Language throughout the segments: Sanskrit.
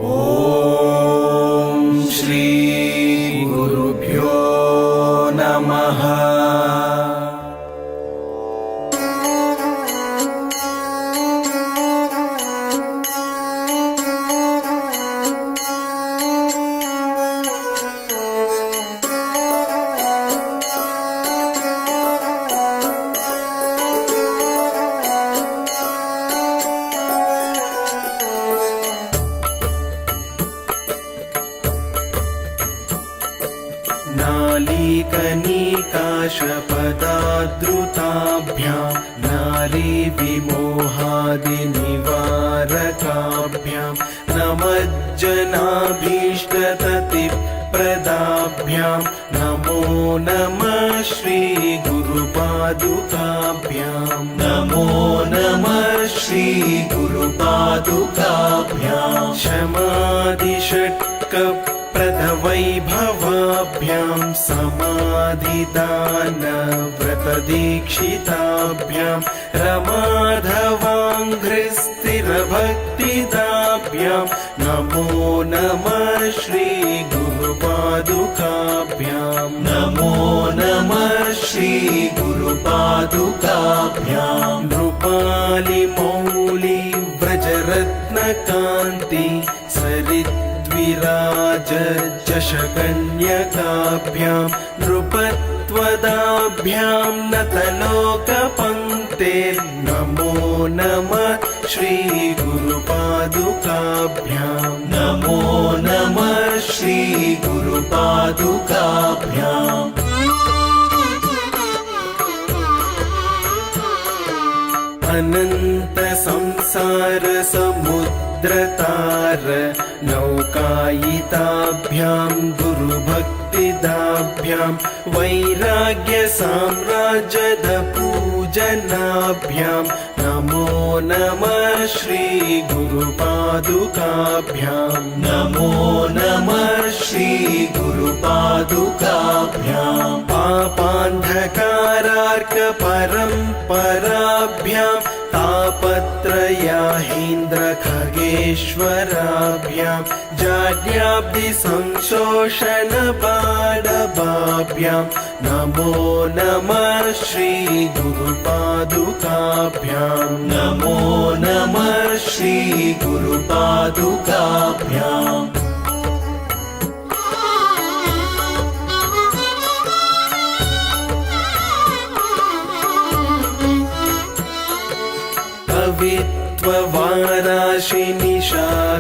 ॐ श्री गुरुभ्यो नमः। नालीकनिकाशपदाद्रुताभ्यां नारीविमोहादिनिवारकाभ्यां नमज्जनाभीष्टततिप्रदाभ्यां नमो नमः श्रीगुरुपादुकाभ्यां नमो नमः श्रीगुरुपादुकाभ्यां शमादिषट्कप्रदवैभवाभ्यां समाधिदानव्रतदीक्षिताभ्यां रमाधवाङ्घ्रिस्थिरभक्तिदाभ्यां नमो नमः श्रीगुरुपादुकाभ्यां नमो नमः श्रीगुरुपादुकाभ्यां नृपालिमौली व्रजरत्नकान्ति सरिद्विराज जशकन्यकाभ्यां नृपत्वदाभ्यां नतलोकपङ्क्तेर्नमो नमः श्रीगुरुपादुकाभ्यां नमो नमः श्रीगुरुपादुकाभ्याम् अनंत संसार समुद्रतार नौकायिताभ्यां गुरुभक्तिदाभ्यां वैराग्य साम्राज्यद पूजनाभ्यां नमो नमः श्रीगुरुपादुकाभ्यां नमो नमः श्रीगुरुपादुकाभ्यां पापान्धकारार्कपरम्पराभ्यां तापत्रयाहीन्द्रखगेश्वराभ्यां जाड्याब्धिसंशोषणबाणवाभ्यां नमो नमः श्रीगुरुपादुकाभ्यां नमो नमः श्रीगुरुपादुकाभ्याम्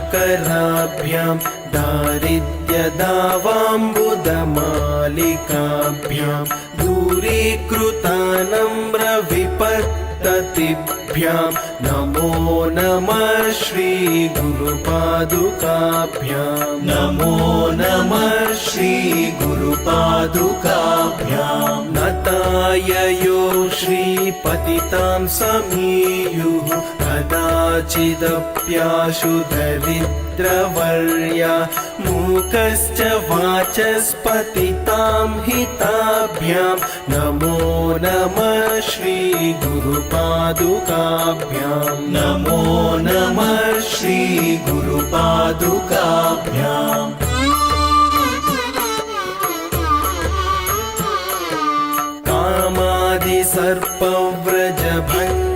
कवित्ववाराशिनिशाकराभ्यां दारिद्र्यदावाम्बुदमालिकाभ्यां दूरीकृतानम्रविपत्ततिभ्यां नमो नमः श्रीगुरुपादुकाभ्यां नमो नमः श्रीगुरुपादुकाभ्यां नताययो श्रीपतितां समीयुः कदाचिदप्याशु दरिद्रवर्या मूकश्च वाचस्पतितां हिताभ्यां नमो नमः श्रीगुरुपादुकाभ्यां नमो नमः श्रीगुरुपादुकाभ्याम्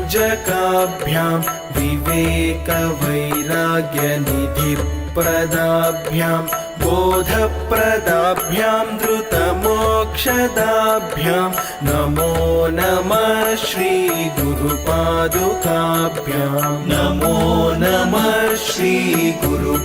कामादिसर्पव्रजभञ्जकाभ्यां विवेकवैराग्यनिधिप्रदाभ्यां बोधप्रदाभ्यां धृतमोक्षदाभ्यां नमो नमः श्रीगुरुपादुकाभ्यां नमो नमः श्रीगुरुपादुकाभ्यां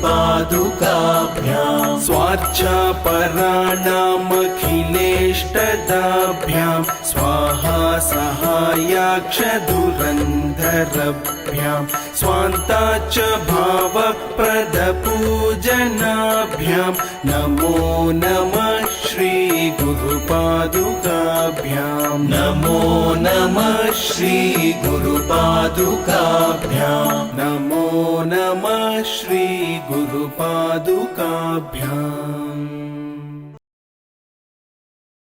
स्वार्चापराणामखिलेष्टदाभ्यां स्वाहा सहायाक्षदुरन्धरभ्यां स्वान्ताच्च भावप्रदपूजनाभ्यां नमो नमः श्रीगुरुपादुकाभ्यां नमो नमः श्रीगुरुपादुकाभ्यां नमो नमः श्रीगुरुपादुकाभ्याम्।